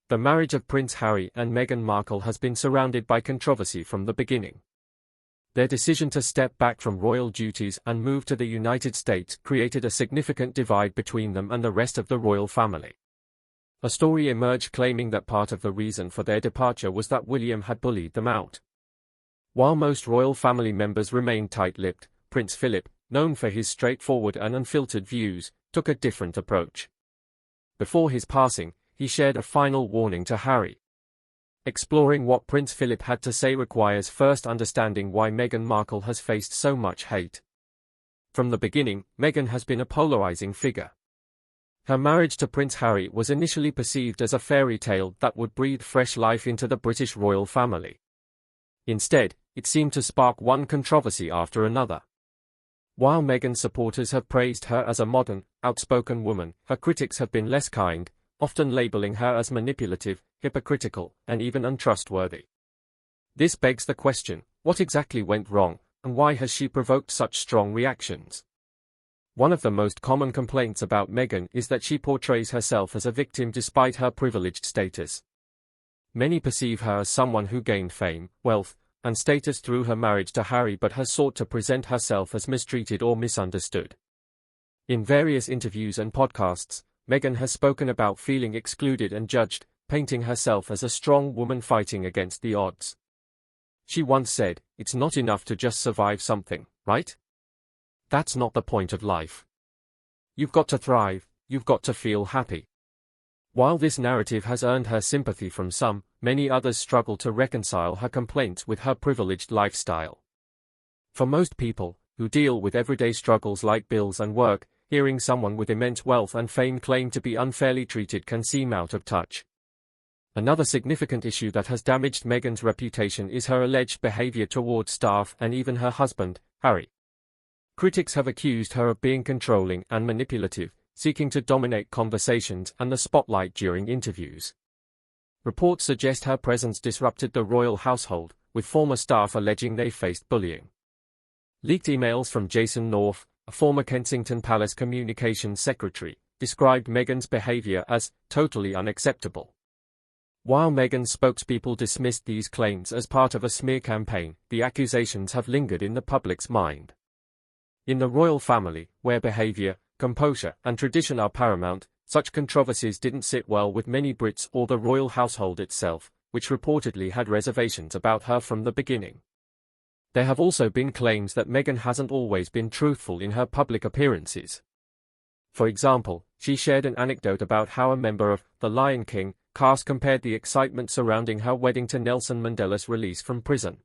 The marriage of Prince Harry and Meghan Markle has been surrounded by controversy from the beginning. Their decision to step back from royal duties and move to the United States created a significant divide between them and the rest of the royal family. A story emerged claiming that part of the reason for their departure was that William had bullied them out. While most royal family members remained tight-lipped, Prince Philip, known for his straightforward and unfiltered views, took a different approach. Before his passing, he shared a final warning to Harry. Exploring what Prince Philip had to say requires first understanding why Meghan Markle has faced so much hate. From the beginning, Meghan has been a polarizing figure. Her marriage to Prince Harry was initially perceived as a fairy tale that would breathe fresh life into the British royal family. Instead, it seemed to spark one controversy after another. While Meghan's supporters have praised her as a modern, outspoken woman, her critics have been less kind, often labeling her as manipulative, hypocritical, and even untrustworthy. This begs the question, what exactly went wrong, and why has she provoked such strong reactions? One of the most common complaints about Meghan is that she portrays herself as a victim despite her privileged status. Many perceive her as someone who gained fame, wealth, and status through her marriage to Harry but has sought to present herself as mistreated or misunderstood. In various interviews and podcasts, Meghan has spoken about feeling excluded and judged, painting herself as a strong woman fighting against the odds. She once said, "It's not enough to just survive something, right? That's not the point of life. You've got to thrive, you've got to feel happy." While this narrative has earned her sympathy from some, many others struggle to reconcile her complaints with her privileged lifestyle. For most people, who deal with everyday struggles like bills and work, hearing someone with immense wealth and fame claim to be unfairly treated can seem out of touch. Another significant issue that has damaged Meghan's reputation is her alleged behavior towards staff and even her husband, Harry. Critics have accused her of being controlling and manipulative, seeking to dominate conversations and the spotlight during interviews. Reports suggest her presence disrupted the royal household, with former staff alleging they faced bullying. Leaked emails from Jason North, a former Kensington Palace communications secretary, described Meghan's behavior as totally unacceptable. While Meghan's spokespeople dismissed these claims as part of a smear campaign, the accusations have lingered in the public's mind. In the royal family, where behavior, composure, and tradition are paramount, such controversies didn't sit well with many Brits or the royal household itself, which reportedly had reservations about her from the beginning. There have also been claims that Meghan hasn't always been truthful in her public appearances. For example, she shared an anecdote about how a member of The Lion King cast compared the excitement surrounding her wedding to Nelson Mandela's release from prison.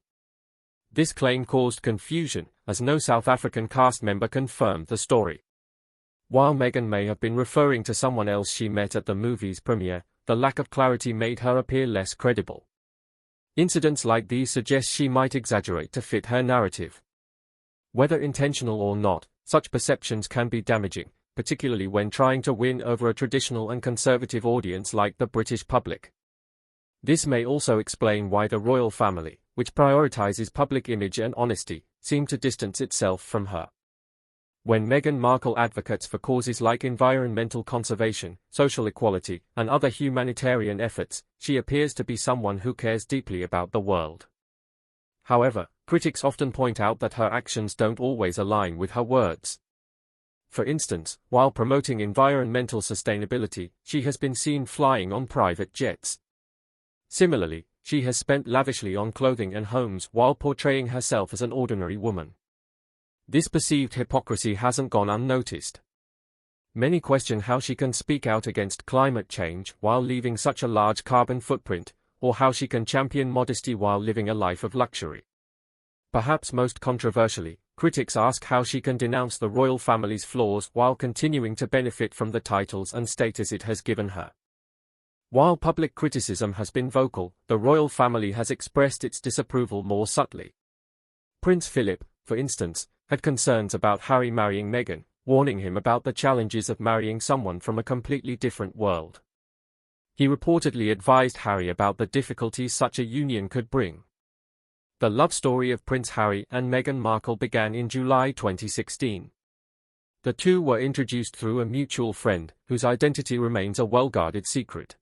This claim caused confusion, as no South African cast member confirmed the story. While Meghan may have been referring to someone else she met at the movie's premiere, the lack of clarity made her appear less credible. Incidents like these suggest she might exaggerate to fit her narrative. Whether intentional or not, such perceptions can be damaging, particularly when trying to win over a traditional and conservative audience like the British public. This may also explain why the royal family, which prioritizes public image and honesty, seemed to distance itself from her. When Meghan Markle advocates for causes like environmental conservation, social equality, and other humanitarian efforts, she appears to be someone who cares deeply about the world. However, critics often point out that her actions don't always align with her words. For instance, while promoting environmental sustainability, she has been seen flying on private jets. Similarly, she has spent lavishly on clothing and homes while portraying herself as an ordinary woman. This perceived hypocrisy hasn't gone unnoticed. Many question how she can speak out against climate change while leaving such a large carbon footprint, or how she can champion modesty while living a life of luxury. Perhaps most controversially, critics ask how she can denounce the royal family's flaws while continuing to benefit from the titles and status it has given her. While public criticism has been vocal, the royal family has expressed its disapproval more subtly. Prince Philip, for instance, had concerns about Harry marrying Meghan, warning him about the challenges of marrying someone from a completely different world. He reportedly advised Harry about the difficulties such a union could bring. The love story of Prince Harry and Meghan Markle began in July 2016. The two were introduced through a mutual friend, whose identity remains a well-guarded secret.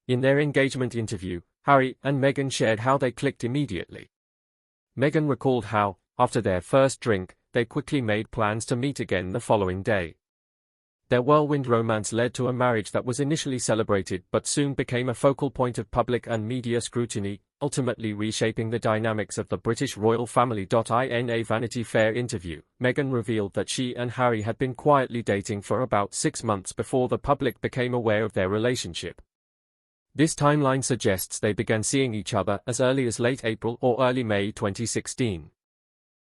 In their engagement interview, Harry and Meghan shared how they clicked immediately. Meghan recalled how, after their first drink, they quickly made plans to meet again the following day. Their whirlwind romance led to a marriage that was initially celebrated but soon became a focal point of public and media scrutiny, ultimately reshaping the dynamics of the British royal family. In a Vanity Fair interview, Meghan revealed that she and Harry had been quietly dating for about 6 months before the public became aware of their relationship. This timeline suggests they began seeing each other as early as late April or early May 2016.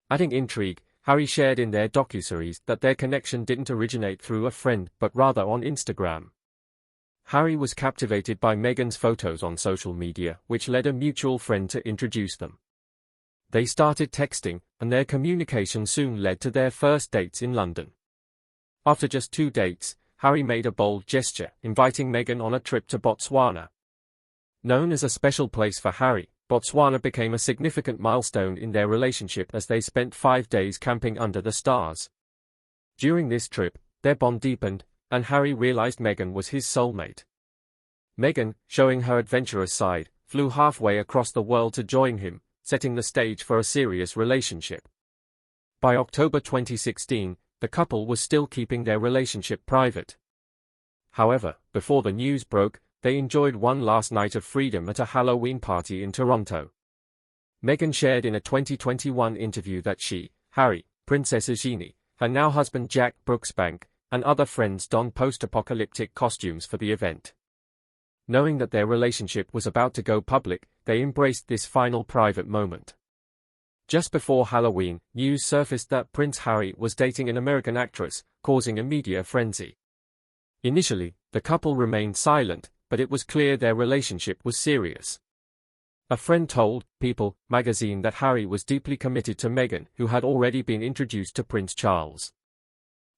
Adding intrigue, Harry shared in their docuseries that their connection didn't originate through a friend but rather on Instagram. Harry was captivated by Meghan's photos on social media, which led a mutual friend to introduce them. They started texting, and their communication soon led to their first dates in London. After just 2 dates, Harry made a bold gesture, inviting Meghan on a trip to Botswana. Known as a special place for Harry, Botswana became a significant milestone in their relationship as they spent 5 days camping under the stars. During this trip, their bond deepened, and Harry realized Meghan was his soulmate. Meghan, showing her adventurous side, flew halfway across the world to join him, setting the stage for a serious relationship. By October 2016, the couple was still keeping their relationship private. However, before the news broke, they enjoyed one last night of freedom at a Halloween party in Toronto. Meghan shared in a 2021 interview that she, Harry, Princess Eugenie, her now husband Jack Brooksbank, and other friends donned post-apocalyptic costumes for the event. Knowing that their relationship was about to go public, they embraced this final private moment. Just before Halloween, news surfaced that Prince Harry was dating an American actress, causing a media frenzy. Initially, the couple remained silent, but it was clear their relationship was serious. A friend told People magazine that Harry was deeply committed to Meghan, who had already been introduced to Prince Charles.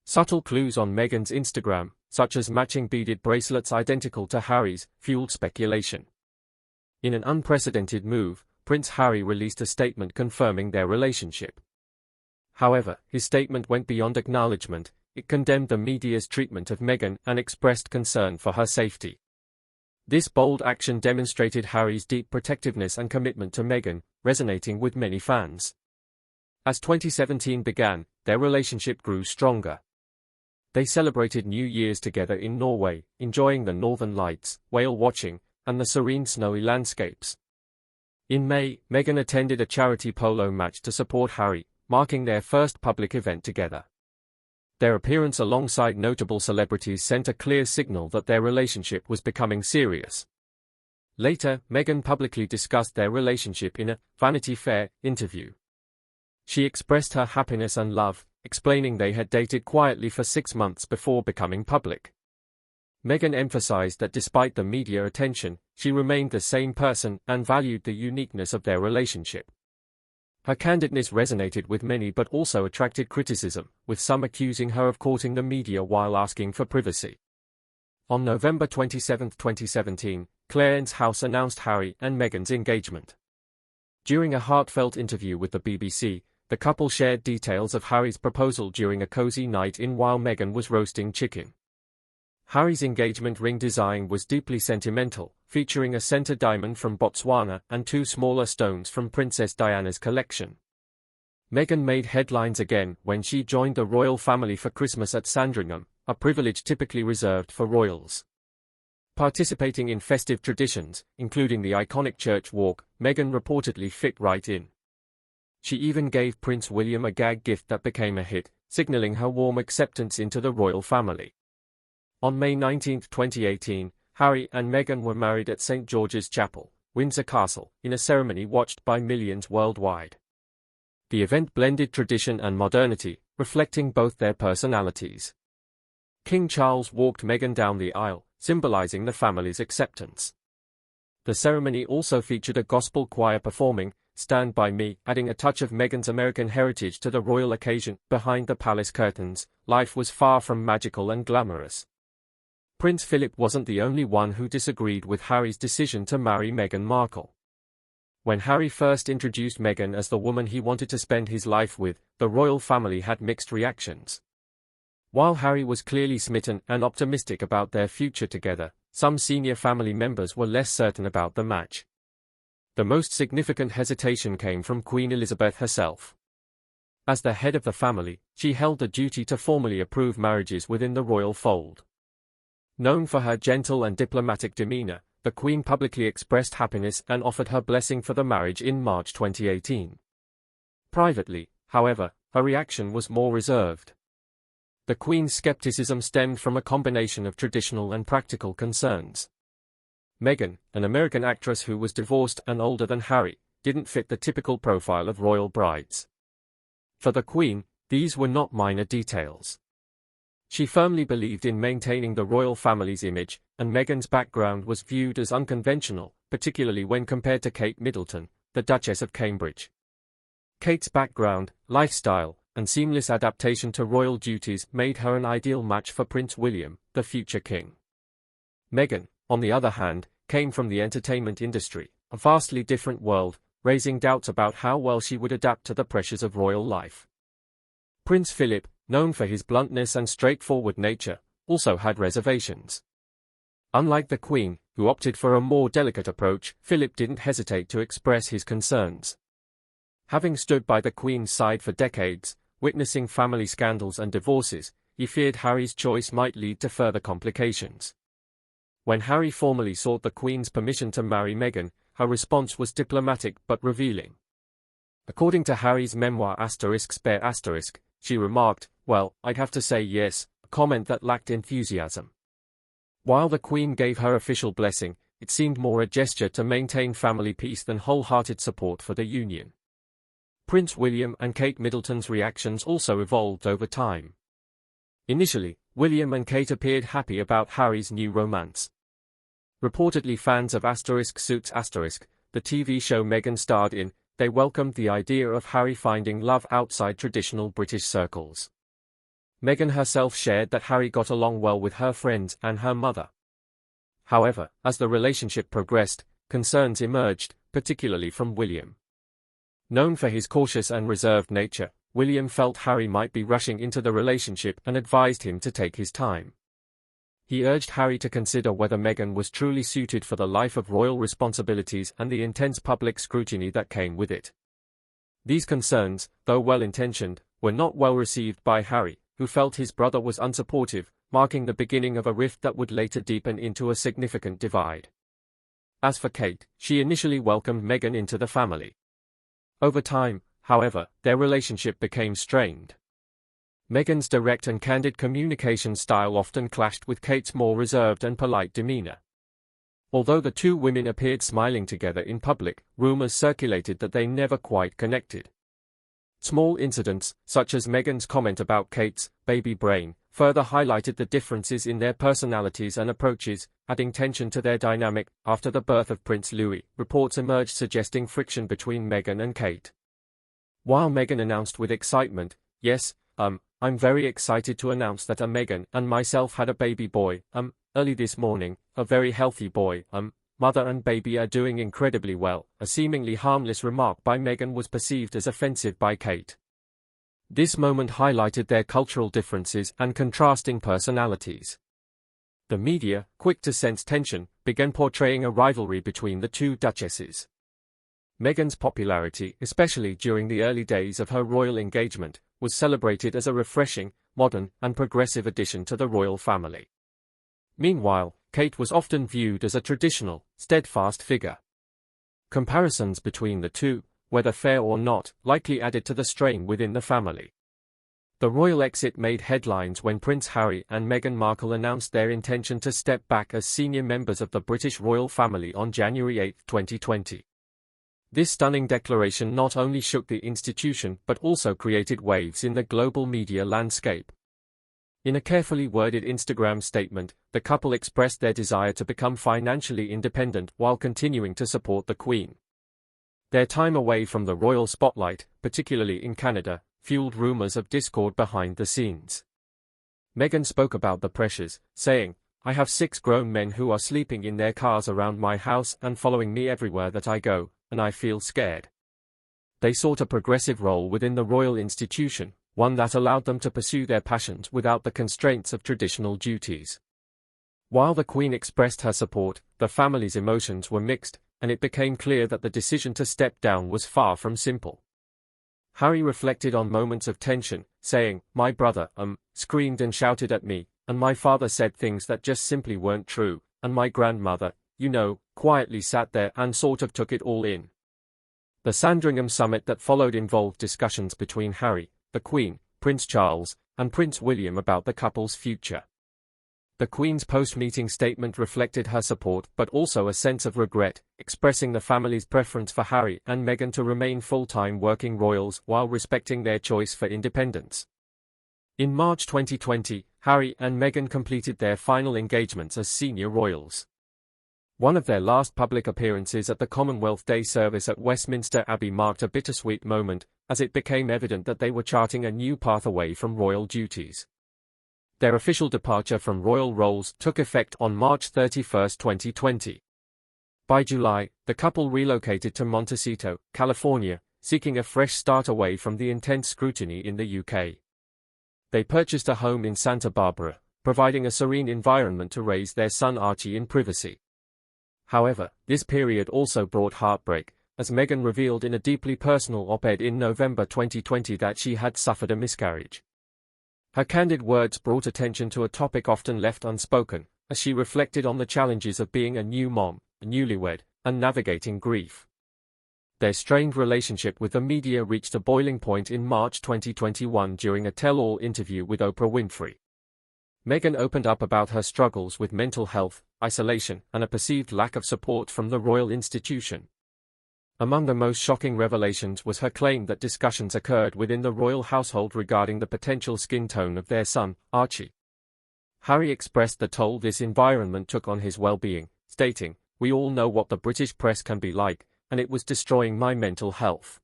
Subtle clues on Meghan's Instagram, such as matching beaded bracelets identical to Harry's, fueled speculation. In an unprecedented move, Prince Harry released a statement confirming their relationship. However, his statement went beyond acknowledgement. It condemned the media's treatment of Meghan and expressed concern for her safety. This bold action demonstrated Harry's deep protectiveness and commitment to Meghan, resonating with many fans. As 2017 began, their relationship grew stronger. They celebrated New Year's together in Norway, enjoying the northern lights, whale watching, and the serene snowy landscapes. In May, Meghan attended a charity polo match to support Harry, marking their first public event together. Their appearance alongside notable celebrities sent a clear signal that their relationship was becoming serious. Later, Meghan publicly discussed their relationship in a Vanity Fair interview. She expressed her happiness and love, explaining they had dated quietly for 6 months before becoming public. Meghan emphasized that despite the media attention, she remained the same person and valued the uniqueness of their relationship. Her candidness resonated with many but also attracted criticism, with some accusing her of courting the media while asking for privacy. On November 27, 2017, Clarence House announced Harry and Meghan's engagement. During a heartfelt interview with the BBC, the couple shared details of Harry's proposal during a cozy night in while Meghan was roasting chicken. Harry's engagement ring design was deeply sentimental, featuring a center diamond from Botswana and 2 smaller stones from Princess Diana's collection. Meghan made headlines again when she joined the royal family for Christmas at Sandringham, a privilege typically reserved for royals. Participating in festive traditions, including the iconic church walk, Meghan reportedly fit right in. She even gave Prince William a gag gift that became a hit, signaling her warm acceptance into the royal family. On May 19, 2018, Harry and Meghan were married at St. George's Chapel, Windsor Castle, in a ceremony watched by millions worldwide. The event blended tradition and modernity, reflecting both their personalities. King Charles walked Meghan down the aisle, symbolizing the family's acceptance. The ceremony also featured a gospel choir performing Stand By Me, adding a touch of Meghan's American heritage to the royal occasion. Behind the palace curtains, life was far from magical and glamorous. Prince Philip wasn't the only one who disagreed with Harry's decision to marry Meghan Markle. When Harry first introduced Meghan as the woman he wanted to spend his life with, the royal family had mixed reactions. While Harry was clearly smitten and optimistic about their future together, some senior family members were less certain about the match. The most significant hesitation came from Queen Elizabeth herself. As the head of the family, she held the duty to formally approve marriages within the royal fold. Known for her gentle and diplomatic demeanor, the Queen publicly expressed happiness and offered her blessing for the marriage in March 2018. Privately, however, her reaction was more reserved. The Queen's skepticism stemmed from a combination of traditional and practical concerns. Meghan, an American actress who was divorced and older than Harry, didn't fit the typical profile of royal brides. For the Queen, these were not minor details. She firmly believed in maintaining the royal family's image, and Meghan's background was viewed as unconventional, particularly when compared to Kate Middleton, the Duchess of Cambridge. Kate's background, lifestyle, and seamless adaptation to royal duties made her an ideal match for Prince William, the future king. Meghan, on the other hand, came from the entertainment industry, a vastly different world, raising doubts about how well she would adapt to the pressures of royal life. Prince Philip, known for his bluntness and straightforward nature, also had reservations. Unlike the Queen, who opted for a more delicate approach, Philip didn't hesitate to express his concerns. Having stood by the Queen's side for decades, witnessing family scandals and divorces, he feared Harry's choice might lead to further complications. When Harry formally sought the Queen's permission to marry Meghan, her response was diplomatic but revealing. According to Harry's memoir ***, she remarked, "Well, I'd have to say yes," a comment that lacked enthusiasm. While the Queen gave her official blessing, it seemed more a gesture to maintain family peace than wholehearted support for the union. Prince William and Kate Middleton's reactions also evolved over time. Initially, William and Kate appeared happy about Harry's new romance. Reportedly fans of ***Suits**, the TV show Meghan starred in, they welcomed the idea of Harry finding love outside traditional British circles. Meghan herself shared that Harry got along well with her friends and her mother. However, as the relationship progressed, concerns emerged, particularly from William. Known for his cautious and reserved nature, William felt Harry might be rushing into the relationship and advised him to take his time. He urged Harry to consider whether Meghan was truly suited for the life of royal responsibilities and the intense public scrutiny that came with it. These concerns, though well-intentioned, were not well received by Harry, who felt his brother was unsupportive, marking the beginning of a rift that would later deepen into a significant divide. As for Kate, she initially welcomed Meghan into the family. Over time, however, their relationship became strained. Meghan's direct and candid communication style often clashed with Kate's more reserved and polite demeanor. Although the two women appeared smiling together in public, rumors circulated that they never quite connected. Small incidents, such as Meghan's comment about Kate's baby brain, further highlighted the differences in their personalities and approaches, adding tension to their dynamic. After the birth of Prince Louis, reports emerged suggesting friction between Meghan and Kate. While Meghan announced with excitement, "Yes, I'm very excited to announce that Meghan and myself had a baby boy, early this morning, a very healthy boy, mother and baby are doing incredibly well," a seemingly harmless remark by Meghan was perceived as offensive by Kate. This moment highlighted their cultural differences and contrasting personalities. The media, quick to sense tension, began portraying a rivalry between the two duchesses. Meghan's popularity, especially during the early days of her royal engagement, was celebrated as a refreshing, modern, and progressive addition to the royal family. Meanwhile, Kate was often viewed as a traditional, steadfast figure. Comparisons between the two, whether fair or not, likely added to the strain within the family. The royal exit made headlines when Prince Harry and Meghan Markle announced their intention to step back as senior members of the British royal family on January 8, 2020. This stunning declaration not only shook the institution but also created waves in the global media landscape. In a carefully worded Instagram statement, the couple expressed their desire to become financially independent while continuing to support the Queen. Their time away from the royal spotlight, particularly in Canada, fueled rumors of discord behind the scenes. Meghan spoke about the pressures, saying, "I have 6 grown men who are sleeping in their cars around my house and following me everywhere that I go, and I feel scared." They sought a progressive role within the royal institution, one that allowed them to pursue their passions without the constraints of traditional duties. While the Queen expressed her support, the family's emotions were mixed, and it became clear that the decision to step down was far from simple. Harry reflected on moments of tension, saying, "My brother, screamed and shouted at me, and my father said things that just simply weren't true, and my grandmother, quietly sat there and sort of took it all in." The Sandringham summit that followed involved discussions between Harry, the Queen, Prince Charles, and Prince William about the couple's future. The Queen's post-meeting statement reflected her support but also a sense of regret, expressing the family's preference for Harry and Meghan to remain full-time working royals while respecting their choice for independence. In March 2020, Harry and Meghan completed their final engagements as senior royals. One of their last public appearances at the Commonwealth Day service at Westminster Abbey marked a bittersweet moment, as it became evident that they were charting a new path away from royal duties. Their official departure from royal roles took effect on March 31, 2020. By July, the couple relocated to Montecito, California, seeking a fresh start away from the intense scrutiny in the UK. They purchased a home in Santa Barbara, providing a serene environment to raise their son Archie in privacy. However, this period also brought heartbreak, as Meghan revealed in a deeply personal op-ed in November 2020 that she had suffered a miscarriage. Her candid words brought attention to a topic often left unspoken, as she reflected on the challenges of being a new mom, a newlywed, and navigating grief. Their strained relationship with the media reached a boiling point in March 2021 during a tell-all interview with Oprah Winfrey. Meghan opened up about her struggles with mental health, isolation, and a perceived lack of support from the royal institution. Among the most shocking revelations was her claim that discussions occurred within the royal household regarding the potential skin tone of their son, Archie. Harry expressed the toll this environment took on his well-being, stating, "We all know what the British press can be like, and it was destroying my mental health."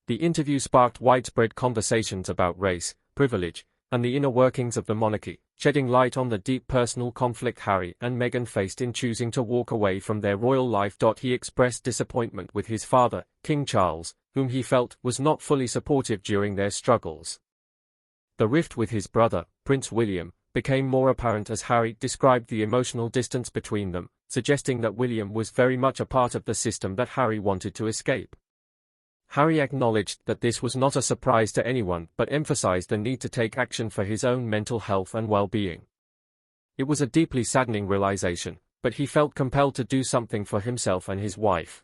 The interview sparked widespread conversations about race, privilege, and the inner workings of the monarchy, shedding light on the deep personal conflict Harry and Meghan faced in choosing to walk away from their royal life. He expressed disappointment with his father, King Charles, whom he felt was not fully supportive during their struggles. The rift with his brother, Prince William, became more apparent as Harry described the emotional distance between them, suggesting that William was very much a part of the system that Harry wanted to escape. Harry acknowledged that this was not a surprise to anyone but emphasized the need to take action for his own mental health and well-being. It was a deeply saddening realization, but he felt compelled to do something for himself and his wife.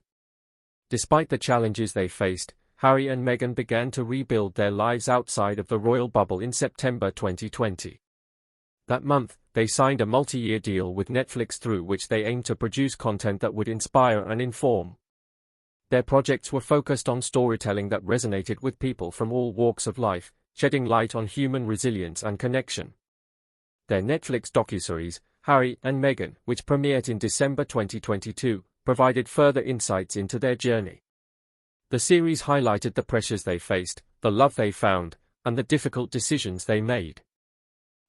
Despite the challenges they faced, Harry and Meghan began to rebuild their lives outside of the royal bubble in September 2020. That month, they signed a multi-year deal with Netflix through which they aimed to produce content that would inspire and inform. Their projects were focused on storytelling that resonated with people from all walks of life, shedding light on human resilience and connection. Their Netflix docuseries, Harry and Meghan, which premiered in December 2022, provided further insights into their journey. The series highlighted the pressures they faced, the love they found, and the difficult decisions they made.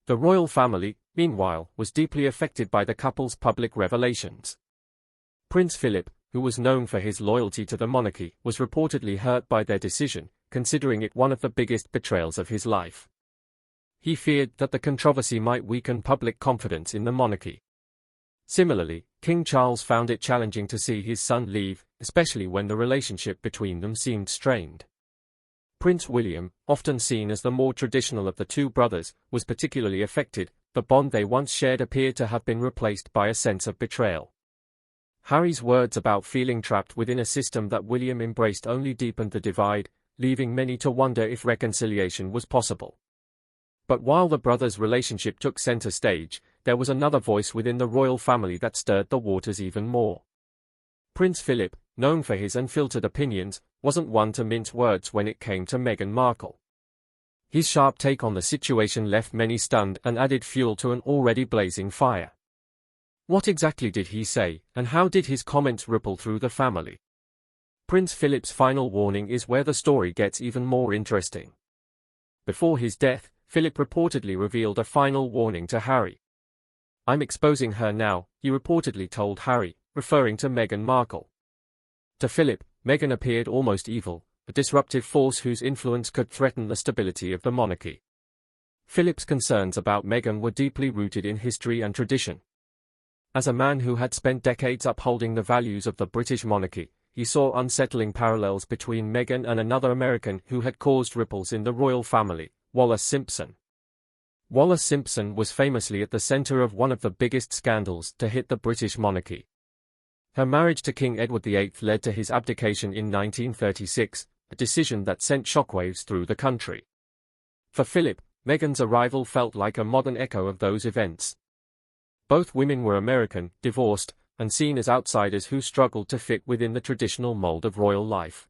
The royal family, meanwhile, was deeply affected by the couple's public revelations. Prince Philip, who was known for his loyalty to the monarchy, was reportedly hurt by their decision, considering it one of the biggest betrayals of his life. He feared that the controversy might weaken public confidence in the monarchy. Similarly, King Charles found it challenging to see his son leave, especially when the relationship between them seemed strained. Prince William, often seen as the more traditional of the two brothers, was particularly affected. The bond they once shared appeared to have been replaced by a sense of betrayal. Harry's words about feeling trapped within a system that William embraced only deepened the divide, leaving many to wonder if reconciliation was possible. But while the brothers' relationship took center stage, there was another voice within the royal family that stirred the waters even more. Prince Philip, known for his unfiltered opinions, wasn't one to mince words when it came to Meghan Markle. His sharp take on the situation left many stunned and added fuel to an already blazing fire. What exactly did he say, and how did his comments ripple through the family? Prince Philip's final warning is where the story gets even more interesting. Before his death, Philip reportedly revealed a final warning to Harry. "I'm exposing her now," he reportedly told Harry, referring to Meghan Markle. To Philip, Meghan appeared almost evil, a disruptive force whose influence could threaten the stability of the monarchy. Philip's concerns about Meghan were deeply rooted in history and tradition. As a man who had spent decades upholding the values of the British monarchy, he saw unsettling parallels between Meghan and another American who had caused ripples in the royal family, Wallis Simpson. Wallis Simpson was famously at the center of one of the biggest scandals to hit the British monarchy. Her marriage to King Edward VIII led to his abdication in 1936, a decision that sent shockwaves through the country. For Philip, Meghan's arrival felt like a modern echo of those events. Both women were American, divorced, and seen as outsiders who struggled to fit within the traditional mold of royal life.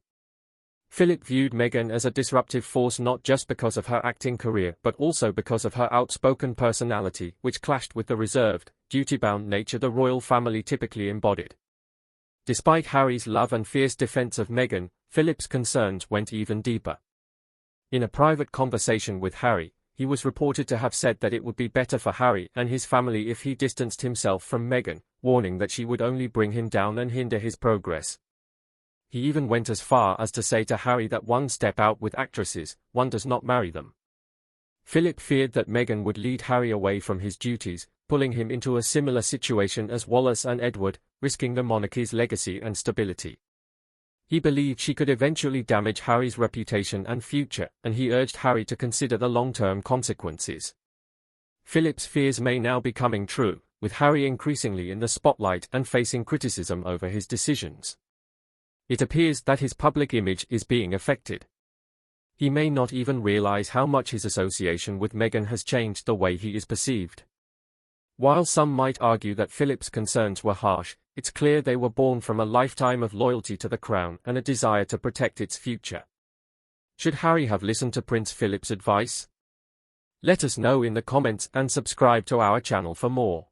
Philip viewed Meghan as a disruptive force not just because of her acting career but also because of her outspoken personality, which clashed with the reserved, duty-bound nature the royal family typically embodied. Despite Harry's love and fierce defense of Meghan, Philip's concerns went even deeper. In a private conversation with Harry, he was reported to have said that it would be better for Harry and his family if he distanced himself from Meghan, warning that she would only bring him down and hinder his progress. He even went as far as to say to Harry that one step out with actresses, one does not marry them. Philip feared that Meghan would lead Harry away from his duties, pulling him into a similar situation as Wallis and Edward, risking the monarchy's legacy and stability. He believed she could eventually damage Harry's reputation and future, and he urged Harry to consider the long-term consequences. Philip's fears may now be coming true, with Harry increasingly in the spotlight and facing criticism over his decisions. It appears that his public image is being affected. He may not even realize how much his association with Meghan has changed the way he is perceived. While some might argue that Philip's concerns were harsh, it's clear they were born from a lifetime of loyalty to the crown and a desire to protect its future. Should Harry have listened to Prince Philip's advice? Let us know in the comments and subscribe to our channel for more.